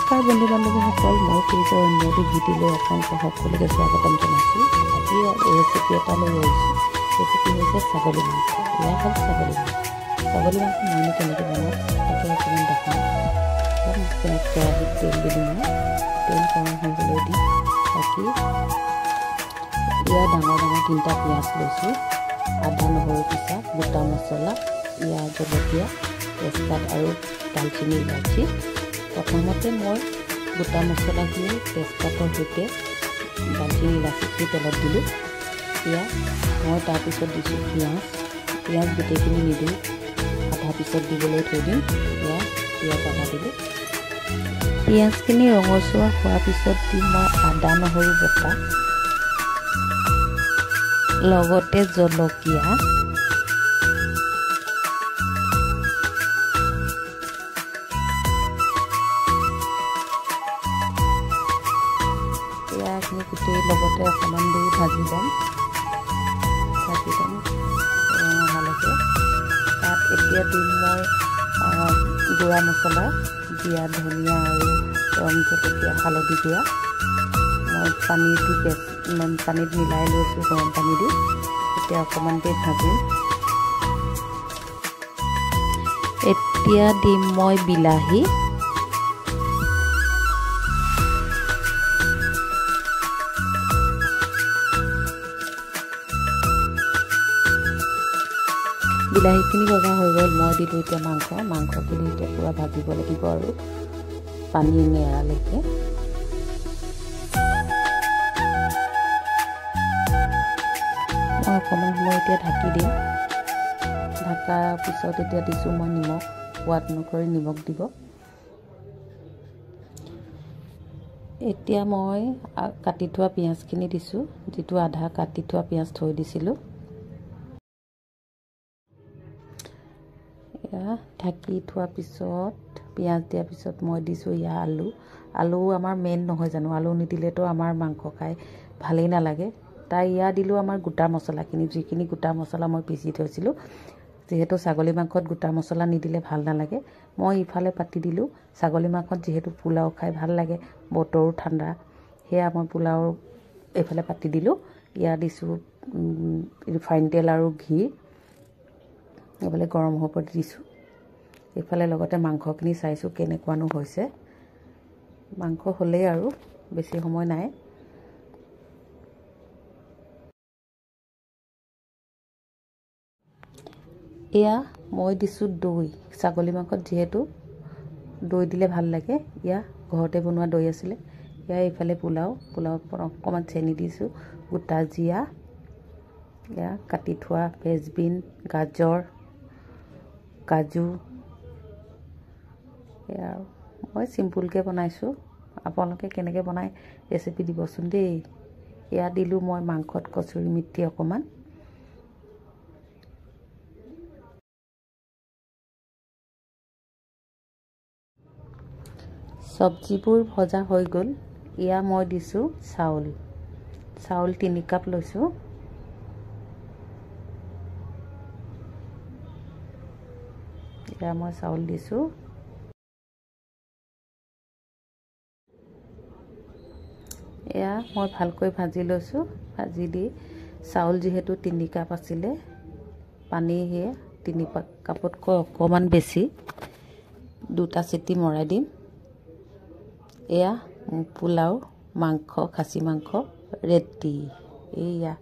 নমস্কাৰ বন্ধু বান্ধৱীসকল, মই ফ্ৰিজৰ অন্যটি ভিডিঅ'লৈ আপোনালোকক সকলোকে স্বাগতম জনাইছোঁ। আজি ৰেচিপি এটা লৈ আহিছোঁ। ৰেচিপি হৈছে ছাগলী মাংস। এয়া হ'ল ছাগলী মাংস। ছাগলী মাংস মইনো কেনেকৈ বনাওঁ তাকে অকণমান দেখাওঁ। কেৰাহীত তেল দিলোঁ, মই তেল গৰম হ'বলৈ দি বাকী ইয়াৰ ডাঙৰ ডাঙৰ 3টা পিঁয়াজ লৈছোঁ, আদা নহৰু পিছা, গোটা মছলা, ইয়াৰ জলকীয়া, তেজপাত আৰু দালচেনি ইলাচি। প্ৰথমতে মই গোটা মছলাখিনি তেজপাতৰ সৈতে দালচেনি ইলাচিখিনি তেলত দিলোঁ। পিঁয়াজ মই তাৰপিছত দিছোঁ পিঁয়াজ গোটেইখিনি নিদিওঁ, আধা পিছত দিবলৈ থৈ দিম। পিঁয়াজ আধা দিলোঁ। পিঁয়াজখিনি ৰঙচুৱা হোৱাৰ পিছত দিম মই আদা নহৰু বটা, লগতে জলকীয়া, পিঁয়াজখিনি গোটেই লগতে অকণমান দেৰি ভাজি ল'ম ৰঙালৈকে। তাত এতিয়া দিম মই গুড়া মছলা, জিৰা, ধনিয়া আৰু ৰং জলকীয়া, হালধি গুড়া। মই পানীত মিলাই লৈছোঁ গৰম পানী দি। এতিয়া অকণমান দেৰি ভাজিম। এতিয়া দিম মই বিলাহী, বিলাহীখিনি ভজা হৈ গ'ল। মই দিলোঁ এতিয়া মাংসখিনি এতিয়া পূৰা ভাজিব লাগিব আৰু পানী নেৰালৈকে। মই অকণমান সময় এতিয়া ঢাকি দিম। ঢাকাৰ পিছত এতিয়া দিছোঁ মই নিমখ, সোৱাদ অনুসৰি নিমখ দিব। এতিয়া মই কাটি থোৱা পিঁয়াজখিনি দিছোঁ, যিটো আধা কাটি থোৱা পিঁয়াজ থৈ দিছিলোঁ। ঢাকি থোৱাৰ পিছত পিঁয়াজ দিয়াৰ পিছত মই দিছোঁ ইয়াৰ আলু আমাৰ মেইন নহয় জানো, আলু নিদিলেতো আমাৰ মাংস খাই ভালেই নালাগে। তাই ইয়াৰ দিলোঁ আমাৰ গোটা মছলাখিনি, যিখিনি গোটা মছলা মই পিচি থৈছিলোঁ। যিহেতু ছাগলী মাংসত গোটা মছলা নিদিলে ভাল নালাগে, মই ইফালে পাতি দিলোঁ। ছাগলী মাংসত যিহেতু পোলাও খাই ভাল লাগে, বতৰো ঠাণ্ডা, সেয়া মই পোলাও এইফালে পাতি দিলোঁ। ইয়াৰ দিছোঁ ৰিফাইন তেল আৰু ঘি, এইফালে গৰম হ'ব দিছোঁ। এইফালে লগতে মাংসখিনি চাইছোঁ কেনেকুৱানো হৈছে। মাংস হ'লেই আৰু বেছি সময় নাই। এয়া মই দিছোঁ দৈ। ছাগলী মাংসত যিহেতু দৈ দিলে ভাল লাগে, এয়া ঘৰতে বনোৱা দৈ আছিলে। এয়া এইফালে পোলাওত অকণমান চেনি দিছোঁ, গোটা জিৰা, এয়া কাটি থোৱা ফ্ৰেঞ্চবিন, গাজৰ, কাজু। এয়া মই চিম্পুলকৈ বনাইছোঁ, আপোনালোকে কেনেকৈ বনায় ৰেচিপি দিবচোন দেই। এয়া দিলোঁ মই মাংসত কচুৰি মিঠি অকণমান। চব্জিবোৰ ভজা হৈ গ'ল। এয়া মই দিছোঁ চাউল 3 কাপ লৈছোঁ। এয়া মই চাউল দিছোঁ। এয়া মই ভালকৈ ভাজি লৈছোঁ। ভাজি দি চাউল যিহেতু 3 কাপ আছিলে, পানী সেয়া 3 কাপতকৈ অকণমান বেছি, 2টা চিটি মৰাই দিম। এয়া পোলাও মাংস, খাচী মাংস ৰেডি। এয়া